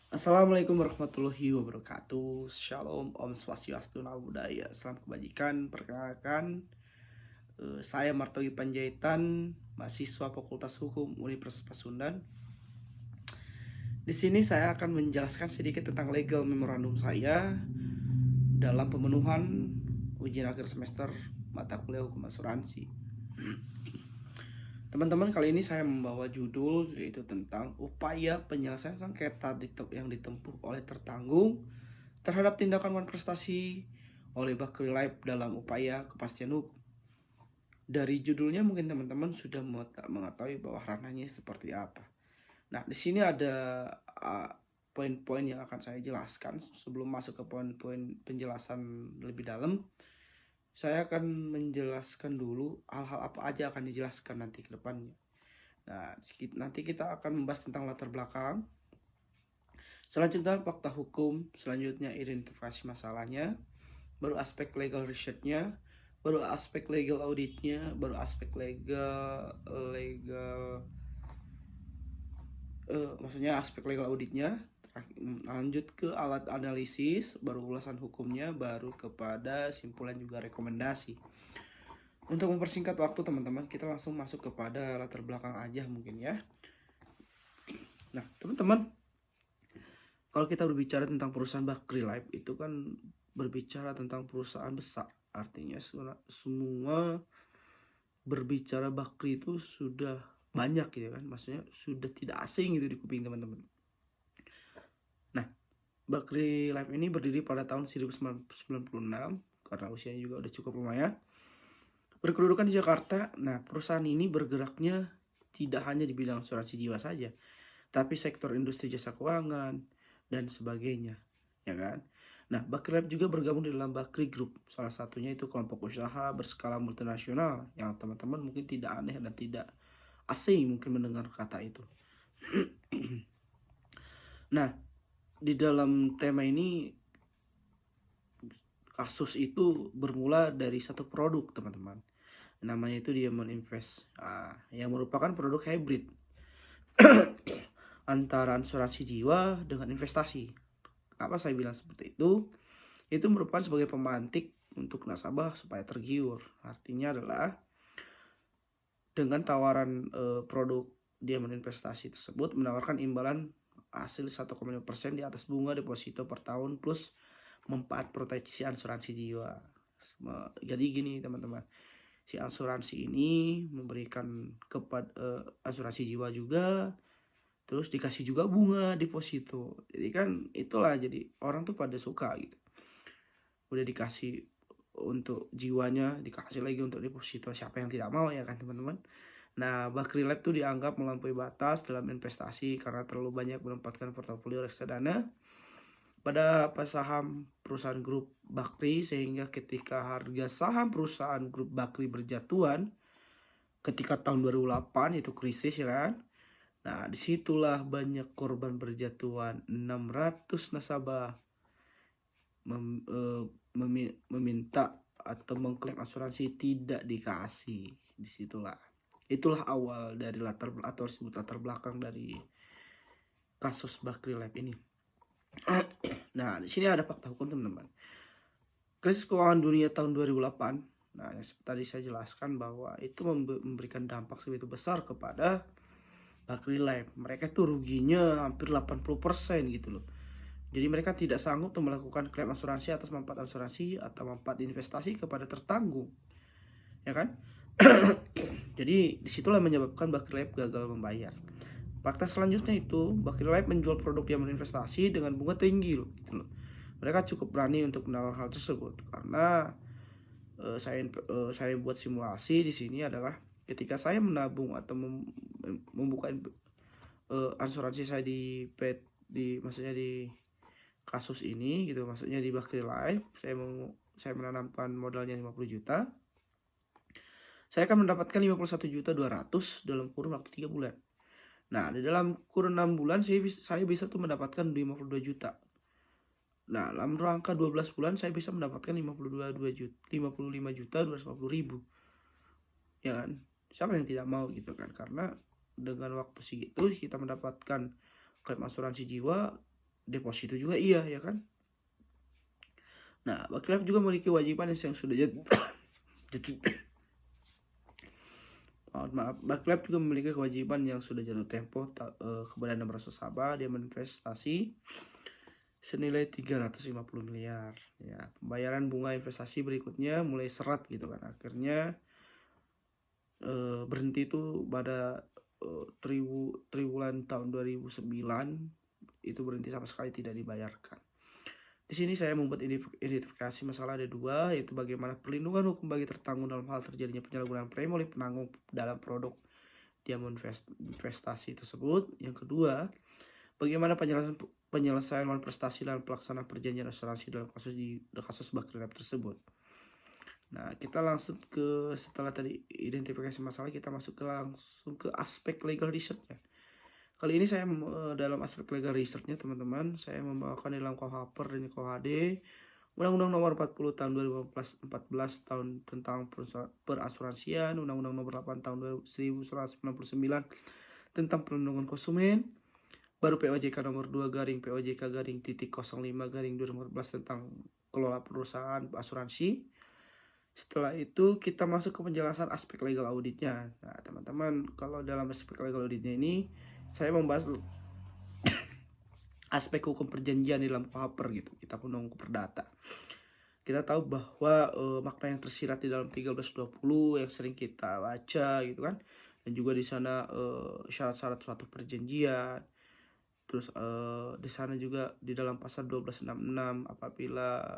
Assalamualaikum warahmatullahi wabarakatuh. Shalom, Om Swastiastu, Namo Buddhaya. Salam kebajikan. Perkenalkan, saya Martogi Panjaitan, mahasiswa Fakultas Hukum Universitas Pasundan. Di sini saya akan menjelaskan sedikit tentang legal memorandum saya dalam pemenuhan ujian akhir semester mata kuliah hukum asuransi. Teman-teman, kali ini saya membawa judul yaitu tentang upaya penyelesaian sengketa yang ditempuh oleh tertanggung terhadap tindakan prestasi oleh Bakri Life dalam upaya kepastian hukum. Dari judulnya mungkin teman-teman sudah mengetahui bahwa ranahnya seperti apa. Nah, di sini ada poin-poin yang akan saya jelaskan. Sebelum masuk ke poin-poin penjelasan lebih dalam, saya akan menjelaskan dulu hal-hal apa aja akan dijelaskan nanti ke depannya. Nah, nanti kita akan membahas tentang latar belakang. Selanjutnya fakta hukum, selanjutnya identifikasi masalahnya, baru aspek legal researchnya, baru aspek legal auditnya, baru aspek maksudnya aspek legal auditnya, lanjut ke alat analisis, baru ulasan hukumnya, baru kepada simpulan juga rekomendasi. Untuk mempersingkat waktu teman-teman, kita langsung masuk kepada latar belakang aja mungkin ya. Nah teman-teman, kalau kita berbicara tentang perusahaan Bakri Life itu kan berbicara tentang perusahaan besar, artinya semua berbicara Bakri itu sudah banyak gitu kan, maksudnya sudah tidak asing gitu di kuping teman-teman. Nah, Bakri Life ini berdiri pada tahun 1996 karena usianya juga udah cukup lumayan. Berkedudukan di Jakarta. Nah, perusahaan ini bergeraknya tidak hanya di bidang asuransi jiwa saja, tapi sektor industri jasa keuangan dan sebagainya, ya kan? Nah, Bakri Life juga bergabung di dalam Bakri Group. Salah satunya itu kelompok usaha berskala multinasional yang teman-teman mungkin tidak aneh dan tidak asing mungkin mendengar kata itu. Nah, di dalam tema ini kasus itu bermula dari satu produk teman-teman. Namanya itu Diamond Invest. Yang merupakan produk hybrid antara asuransi jiwa dengan investasi. Apa saya bilang seperti itu? Itu merupakan sebagai pemantik untuk nasabah supaya tergiur. Artinya adalah dengan tawaran produk Diamond Investasi tersebut menawarkan imbalan hasil 1,5% di atas bunga deposito per tahun plus manfaat proteksi asuransi jiwa. Jadi gini teman-teman, si asuransi ini memberikan kepada asuransi jiwa juga, terus dikasih juga bunga deposito. Jadi kan itulah, jadi orang tuh pada suka gitu. Udah dikasih untuk jiwanya, dikasih lagi untuk deposito, siapa yang tidak mau ya kan teman-teman. Nah, Bakri Life tuh dianggap melampaui batas dalam investasi karena terlalu banyak menempatkan portofolio reksadana pada saham perusahaan grup Bakri, sehingga ketika harga saham perusahaan grup Bakri berjatuhan ketika tahun 2008 itu krisis ya kan. Nah, disitulah banyak korban berjatuhan. 600 nasabah meminta atau mengklaim asuransi tidak dikasih. Disitulah, itulah awal dari latar belakang dari kasus Bakri Life ini. Nah, di sini ada fakta hukum teman-teman. Krisis keuangan dunia tahun 2008. Nah, yang tadi saya jelaskan bahwa itu memberikan dampak sebegitu besar kepada Bakri Life. Mereka tuh ruginya hampir 80% gitu loh. Jadi mereka tidak sanggup untuk melakukan klaim asuransi atas manfaat asuransi atau manfaat investasi kepada tertanggung, ya kan? Jadi disitulah menyebabkan Bakri Life gagal membayar. Fakta selanjutnya itu Bakri Life menjual produk yang berinvestasi dengan bunga tinggi loh, gitu loh. Mereka cukup berani untuk menawarkan hal tersebut karena saya buat simulasi di sini adalah ketika saya menabung atau membuka asuransi saya di maksudnya di kasus ini gitu, maksudnya di Bakri Life, saya menanamkan modalnya 50 juta. Saya akan mendapatkan 51.200.000 dalam kurun waktu 3 bulan. Nah, di dalam kurun 6 bulan saya bisa tuh mendapatkan 52 juta. Nah, dalam rangka 12 bulan saya bisa mendapatkan 55.250.000. Ya kan? Siapa yang tidak mau gitu kan? Karena dengan waktu segitu kita mendapatkan klaim asuransi jiwa deposito juga iya ya kan. Nah, Bakri Life juga memiliki kewajiban yang sudah jatuh Bakri Life juga memiliki kewajiban yang sudah jatuh tempo kepada nasabah. Dia berinvestasi senilai 350 miliar. Ya, pembayaran bunga investasi berikutnya mulai seret gitu kan. Akhirnya berhenti itu pada triwulan tahun 2009 itu berhenti sama sekali tidak dibayarkan. Di sini saya membuat identifikasi masalah ada dua, yaitu bagaimana perlindungan hukum bagi tertanggung dalam hal terjadinya penyalahgunaan premi oleh penanggung dalam produk dia investasi tersebut. Yang kedua, bagaimana penyelesaian manifestasi dalam pelaksanaan perjanjian asuransi dalam kasus Bakri Life tersebut. Nah, kita langsung ke, setelah tadi identifikasi masalah, kita langsung ke aspek legal research-nya. Kali ini saya dalam aspek legal research-nya teman-teman, saya membawakan dalam KUHP dan KUHD Undang-Undang Nomor 40 Tahun 2014 Tahun tentang Perasuransian, Undang-Undang Nomor 8 Tahun 1999 tentang Perlindungan Konsumen, baru POJK Nomor 2 POJK-05-2014 tentang Kelola Perusahaan Asuransi. Setelah itu kita masuk ke penjelasan aspek legal auditnya. Nah teman-teman, kalau dalam aspek legal auditnya ini saya membahas aspek hukum perjanjian di dalam KUHP gitu, Kitab Undang-Undang Perdata. Kita tahu bahwa makna yang tersirat di dalam 1320 yang sering kita baca gitu kan, dan juga di sana syarat-syarat suatu perjanjian. Terus di sana juga di dalam pasal 1266 apabila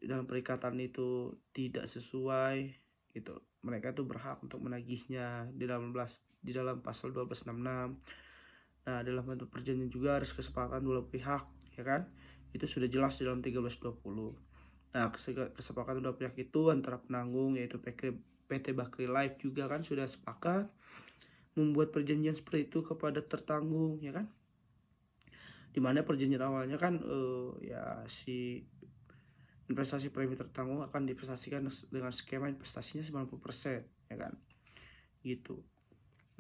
dalam perikatan itu tidak sesuai gitu, mereka itu berhak untuk menagihnya di dalam pasal 1266. Nah, dalam bentuk perjanjian juga harus kesepakatan dua pihak, ya kan? Itu sudah jelas di dalam 1320. Nah, kesepakatan dua pihak itu antara penanggung yaitu PT Bakri Life juga kan sudah sepakat membuat perjanjian seperti itu kepada tertanggung, ya kan? Dimana perjanjian awalnya kan ya si investasi premi tertanggung akan diinvestasikan dengan skema investasinya 90%, ya kan? Gitu.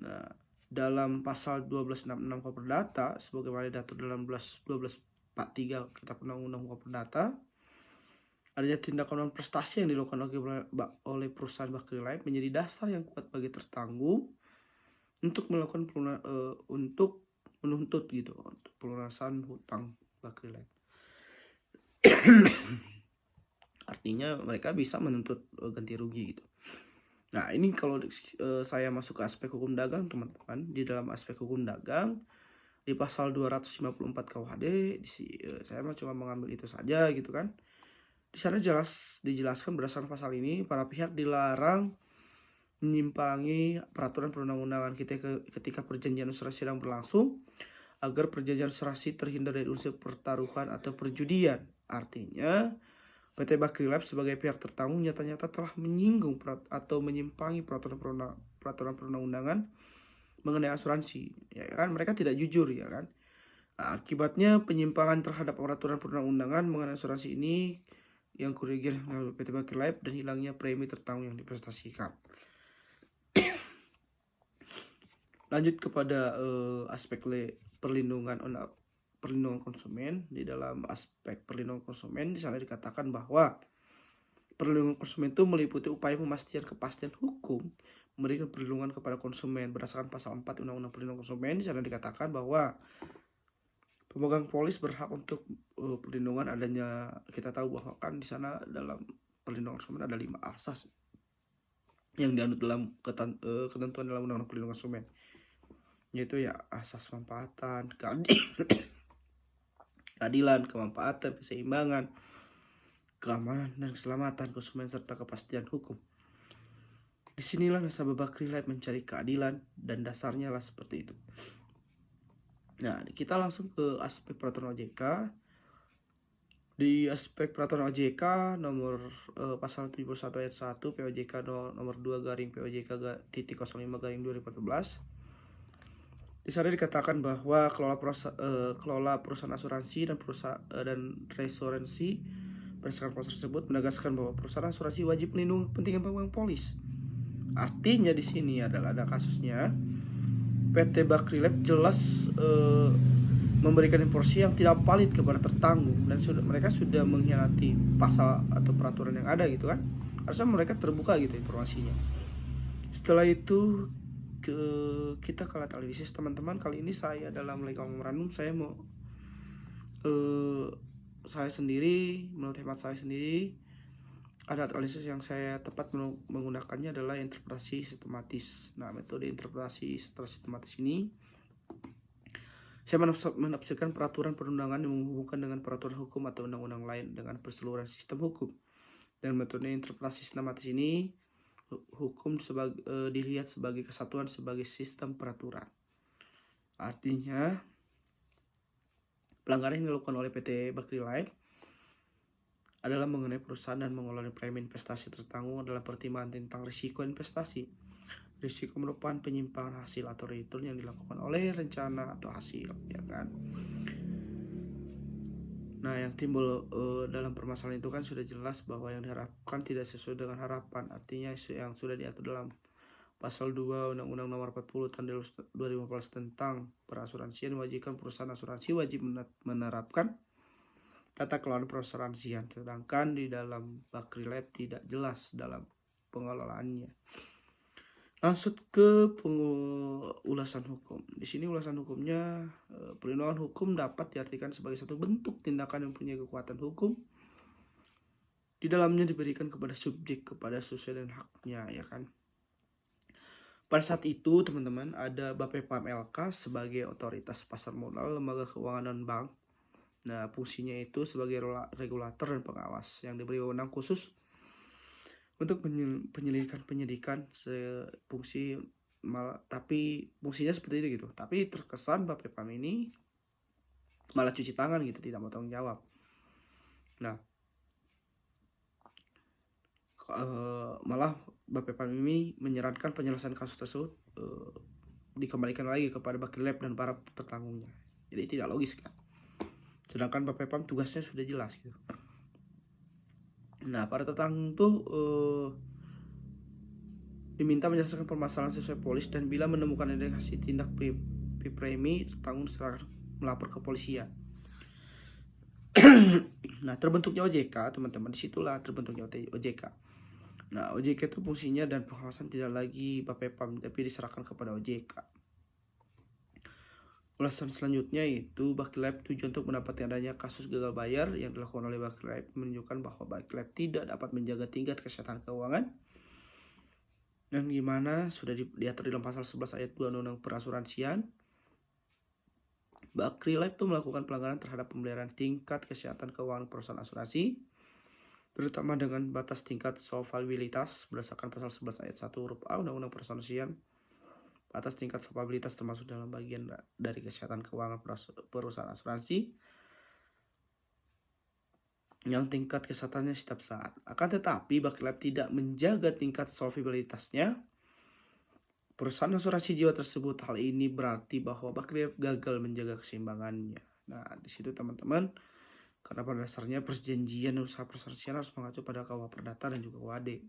Nah, dalam pasal 1266 KUHP Perdata sebagaimana diatur dalam 1243 Kitab Undang-Undang KUHP Perdata, adanya tindakan prestasi yang dilakukan oleh perusahaan Bakri Life menjadi dasar yang kuat bagi tertanggung untuk melakukan untuk menuntut gitu untuk pelunasan hutang Bakri Life. Artinya mereka bisa menuntut ganti rugi gitu. Nah, ini kalau saya masuk ke aspek hukum dagang teman-teman, di dalam aspek hukum dagang di pasal 254 KUHD saya cuma mengambil itu saja gitu kan. Di sana dijelaskan berdasarkan pasal ini para pihak dilarang menyimpangi peraturan perundang-undangan ketika perjanjian asuransi sedang berlangsung agar perjanjian asuransi terhindar dari unsur pertaruhan atau perjudian. Artinya PT Bakri Life sebagai pihak tertanggung nyata-nyata telah menyinggung atau menyimpangi peraturan perundang-undangan mengenai asuransi, ya kan? Mereka tidak jujur, ya kan? Nah, akibatnya penyimpangan terhadap peraturan perundang-undangan mengenai asuransi ini yang kerugian oleh PT Bakri Life dan hilangnya premi tertanggung yang diprestasikan. Lanjut kepada aspek perlindungan konsumen. Di dalam aspek perlindungan konsumen di sana dikatakan bahwa perlindungan konsumen itu meliputi upaya memastikan kepastian hukum, memberikan perlindungan kepada konsumen berdasarkan pasal 4 Undang-Undang Perlindungan Konsumen. Di sana dikatakan bahwa pemegang polis berhak untuk perlindungan adanya, kita tahu bahwa kan di sana dalam perlindungan konsumen ada 5 asas yang dianut dalam ketentuan dalam Undang-Undang Perlindungan Konsumen, yaitu ya asas kemanfaatan, keadilan, kemanfaatan, keseimbangan, keamanan dan keselamatan konsumen serta kepastian hukum. Disinilah nasabah Bakri Life mencari keadilan dan dasarnya lah seperti itu. Nah, kita langsung ke aspek peraturan OJK. Di aspek peraturan OJK nomor pasal 71 ayat 1 POJK nomor 2 POJK-05-2014. Di sana dikatakan bahwa kelola perusahaan asuransi dan restoransi berdasarkan pasal tersebut menegaskan bahwa perusahaan asuransi wajib melindungi kepentingan pemegang polis. Artinya di sini adalah ada kasusnya PT Bakri Life jelas memberikan informasi yang tidak valid kepada tertanggung, dan mereka sudah mengkhianati pasal atau peraturan yang ada gitu kan. Harusnya mereka terbuka gitu informasinya. Setelah itu kita ke alat analisis teman-teman. Kali ini saya dalam legal memorandum saya mau saya sendiri, menurut hemat saya sendiri, alat analisis yang saya tepat menggunakannya adalah interpretasi sistematis. Nah, metode interpretasi secara sistematis ini saya menafsirkan peraturan perundangan yang menghubungkan dengan peraturan hukum atau undang-undang lain dengan perseluruhan sistem hukum. Dan metode interpretasi sistematis ini hukum dilihat sebagai kesatuan sebagai sistem peraturan. Artinya pelanggaran yang dilakukan oleh PT Bakri Life adalah mengenai perusahaan dan mengelola premi investasi tertanggung dalam pertimbangan tentang risiko investasi. Risiko merupakan penyimpangan hasil atau return yang dilakukan oleh rencana atau hasil, ya kan. Nah, yang timbul dalam permasalahan itu kan sudah jelas bahwa yang diharapkan tidak sesuai dengan harapan. Artinya yang sudah diatur dalam pasal 2 Undang-Undang Nomor 40 Tahun 2015 tentang perasuransian mewajibkan perusahaan asuransi wajib menerapkan tata kelola perasuransian, sedangkan di dalam Bakri Life tidak jelas dalam pengelolaannya. Langsung ke ulasan hukum. Di sini ulasan hukumnya, perlindungan hukum dapat diartikan sebagai satu bentuk tindakan yang punya kekuatan hukum. Di dalamnya diberikan kepada subjek kepada sesuai dengan haknya, ya kan. Pada saat itu teman-teman ada Bapepam LK sebagai otoritas pasar modal, lembaga keuangan dan bank. Nah, fungsinya itu sebagai regulator dan pengawas yang diberi wewenang khusus untuk penyidikan fungsi tapi fungsinya seperti itu gitu. Tapi terkesan Bapepam ini malah cuci tangan gitu, tidak mau tanggung jawab. Nah, malah Bapepam ini menyarankan penyelesaian kasus tersebut dikembalikan lagi kepada Bakri Life dan para tertanggungnya. Jadi tidak logis kan. Sedangkan Bapepam tugasnya sudah jelas gitu. Nah, para tertanggung tuh diminta menyelesaikan permasalahan sesuai polis, dan bila menemukan indikasi tindak premi tertanggung serahkan melapor ke polisian. Nah, terbentuknya OJK teman-teman, disitulah terbentuknya OJK. Nah, OJK itu fungsinya dan pengawasan tidak lagi Bapepam tapi diserahkan kepada OJK. Ulasan selanjutnya itu Bakri Life tujuan untuk mendapatkan adanya kasus gagal bayar yang dilakukan oleh Bakri Life menunjukkan bahwa Bakri Life tidak dapat menjaga tingkat kesehatan keuangan yang gimana sudah diatur dalam pasal 11 ayat 2 Undang-Undang Perasuransian. Bakri Life itu melakukan pelanggaran terhadap pemeliharaan tingkat kesehatan keuangan perusahaan asuransi, terutama dengan batas tingkat solvabilitas berdasarkan pasal 11 ayat 1 huruf A Undang-Undang Perasuransian. Batas tingkat solvabilitas termasuk dalam bagian dari kesehatan keuangan perusahaan asuransi yang tingkat kesehatannya setiap saat. Akan tetapi Bakri Life tidak menjaga tingkat solvabilitasnya perusahaan asuransi jiwa tersebut. Hal ini berarti bahwa Bakri Life gagal menjaga keseimbangannya. Nah, di situ teman-teman, karena pada dasarnya perjanjian usaha perasuransian harus mengacu pada KUH Perdata dan juga KUHD.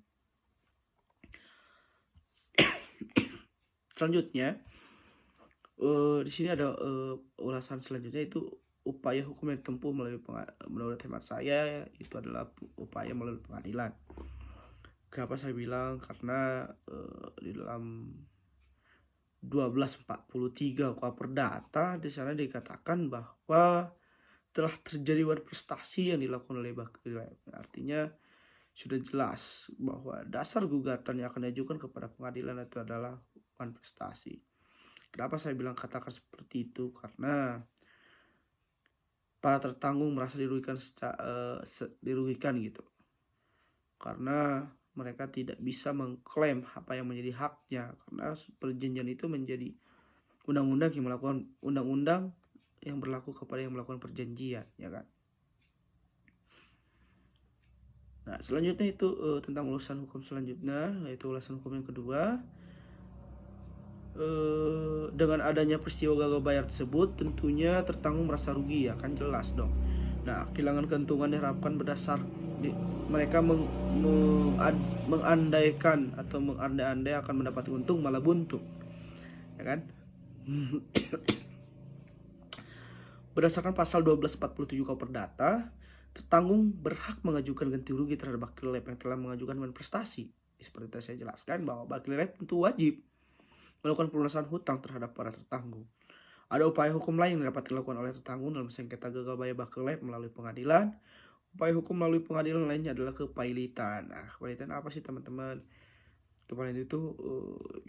Selanjutnya, di sini ada ulasan selanjutnya itu upaya hukum yang ditempuh menurut hemat saya itu adalah upaya melalui pengadilan. Kenapa saya bilang? Karena di dalam 1243 KUH Perdata di sana dikatakan bahwa telah terjadi prestasi yang dilakukan oleh Bakri Life. Artinya sudah jelas bahwa dasar gugatan yang akan diajukan kepada pengadilan itu adalah prestasi. Kenapa saya bilang katakan seperti itu? Karena para tertanggung merasa dirugikan gitu. Karena mereka tidak bisa mengklaim apa yang menjadi haknya, karena perjanjian itu menjadi undang-undang yang melakukan undang-undang yang berlaku kepada yang melakukan perjanjian, ya kan? Nah, selanjutnya itu tentang ulasan hukum selanjutnya, yaitu ulasan hukum yang kedua. Dengan adanya peristiwa gagal bayar tersebut, tentunya tertanggung merasa rugi, ya kan, jelas dong. Nah, kehilangan keuntungan diharapkan berdasar mereka mengandaikan atau mengandai-andai akan mendapat untung malah buntu, ya kan. Berdasarkan pasal 1247 KUH Perdata, tertanggung berhak mengajukan ganti rugi terhadap Bakri Lab yang telah mengajukan prestasi. Seperti tadi saya jelaskan bahwa Bakri Lab tentu wajib melakukan pelunasan hutang terhadap para tertanggung. Ada upaya hukum lain yang dapat dilakukan oleh tertanggung dalam sengketa gagal bayar Bakri Lab melalui pengadilan. Upaya hukum melalui pengadilan lainnya adalah kepailitan. Nah, kepailitan apa sih teman-teman? Kepailitan itu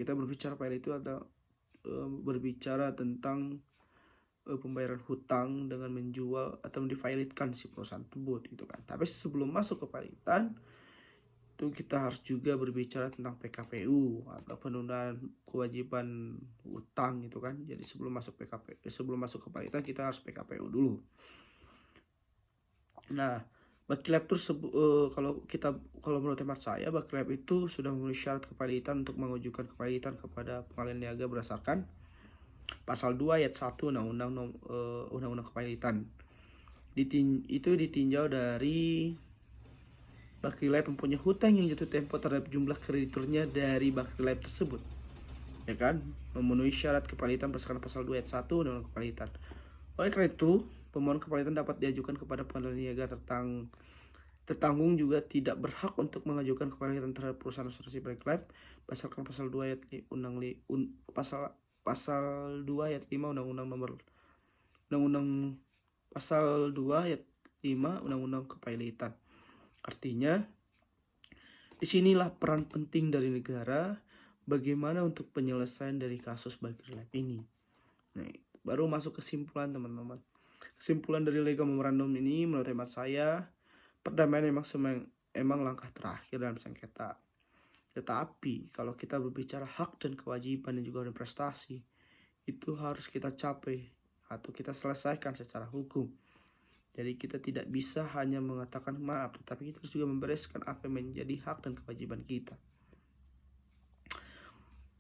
kita berbicara kepailitan itu ada berbicara tentang pembayaran hutang dengan menjual atau mendifailitkan si perusahaan tersebut gitu kan. Tapi sebelum masuk ke kepailitan itu kita harus juga berbicara tentang PKPU atau penundaan kewajiban hutang gitu kan. Jadi sebelum masuk ke kepailitan kita harus PKPU dulu. Nah, Bakri Lab kalau menurut hemat saya, Bakri Lab itu sudah memenuhi syarat kepailitan untuk mengajukan kepailitan kepada pengadilan niaga berdasarkan pasal 2 ayat 1 Undang-Undang Kepailitan. Itu ditinjau dari Bakri Lab mempunyai hutang yang jatuh tempo terhadap jumlah krediturnya dari Bakri Lab tersebut, ya kan, memenuhi syarat kepailitan berdasarkan pasal 2 ayat 1 Undang-Undang Kepailitan. Oleh karena itu, pemohon kepailitan dapat diajukan kepada pengadilan niaga. Tertanggung juga tidak berhak untuk mengajukan kepailitan terhadap perusahaan asuransi Bakri Lab berdasarkan pasal 2 ayat pasal 2 ayat 5 pasal 2 ayat 5 Undang-Undang Kepailitan. Artinya, disinilah peran penting dari negara bagaimana untuk penyelesaian dari kasus Bakri Lab ini. Nah, baru masuk kesimpulan teman-teman. Kesimpulan dari legal memorandum ini menurut hemat saya, perdamaian emang langkah terakhir dalam sengketa. Tetapi kalau kita berbicara hak dan kewajiban dan juga prestasi, itu harus kita capai atau kita selesaikan secara hukum. Jadi kita tidak bisa hanya mengatakan maaf, tetapi kita harus juga membereskan apa yang menjadi hak dan kewajiban kita.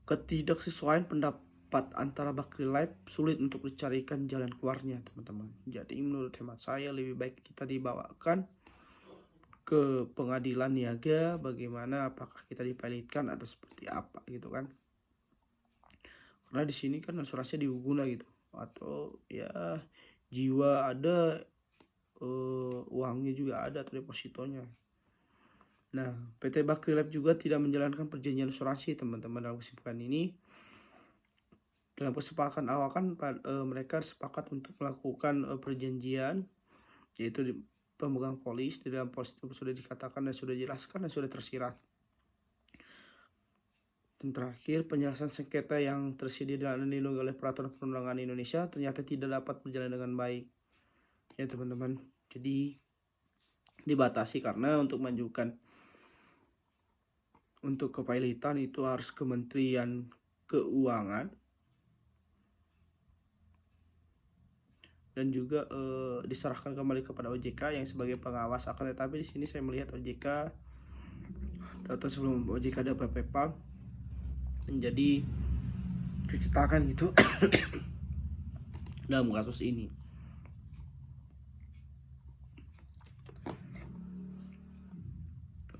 Ketidaksesuaian pendapat antara Bakri Lab sulit untuk dicarikan jalan keluarnya, teman-teman. Jadi menurut hemat saya lebih baik kita dibawakan ke pengadilan niaga, bagaimana apakah kita dipailitkan atau seperti apa gitu kan. Karena di sini kan asuransinya diguna gitu, atau ya jiwa ada, uangnya juga ada atau depositonya. Nah, PT Bakri Lab juga tidak menjalankan perjanjian asuransi, teman-teman. Dalam kesimpulan ini, dalam kesepakatan awal kan mereka sepakat untuk melakukan perjanjian, yaitu pemegang polis. Di dalam polis itu sudah dikatakan dan sudah dijelaskan dan sudah tersirat. Dan terakhir, penyelesaian sengketa yang tersedia dan dilindungi oleh peraturan perundangan Indonesia ternyata tidak dapat berjalan dengan baik, ya teman-teman. Jadi dibatasi karena untuk mengajukan untuk kepailitan itu harus Kementerian Keuangan dan juga diserahkan kembali kepada OJK yang sebagai pengawas. Akan tetapi di sini saya melihat OJK atau sebelum OJK ada Bapepam menjadi cuci tangan gitu dalam kasus ini.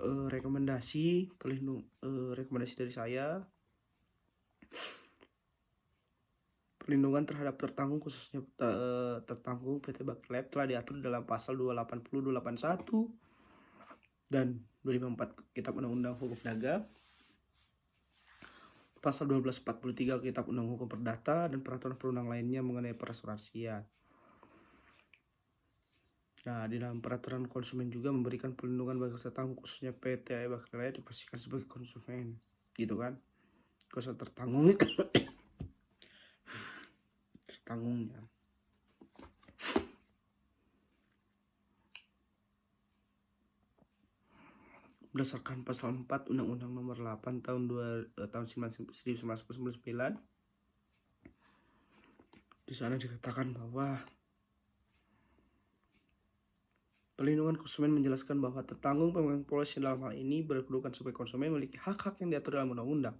Rekomendasi dari saya, perlindungan terhadap tertanggung khususnya tertanggung PT Bakri Lab telah diatur dalam pasal 280, 281 dan 254 Kitab Undang-Undang Hukum Dagang, pasal 1243 Kitab Undang Hukum Perdata, dan peraturan perundang lainnya mengenai perasuransian. Nah, di dalam peraturan konsumen juga memberikan perlindungan bagi tertanggung khususnya PT Bakri Lab dipastikan sebagai konsumen, gitu kan? Kuasa tertanggung tertanggungnya. Berdasarkan pasal 4 Undang-Undang Nomor 8 tahun 1999, di sana dikatakan bahwa perlindungan konsumen menjelaskan bahwa tertanggung pemegang polis dalam hal ini berkedudukan sebagai konsumen memiliki hak-hak yang diatur dalam undang-undang.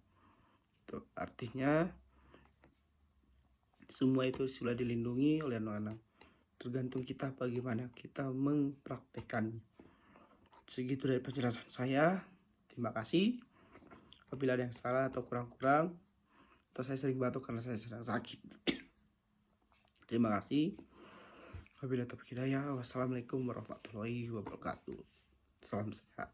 Itu artinya semua itu sudah dilindungi oleh undang-undang. Tergantung kita bagaimana kita mempraktekannya. Segitu dari penjelasan saya. Terima kasih. Apabila ada yang salah atau kurang-kurang, atau saya sering batuk karena saya sedang sakit. Terima kasih. Wabillahi taufiq hidayah. Wassalamualaikum warahmatullahi wabarakatuh. Salam sehat.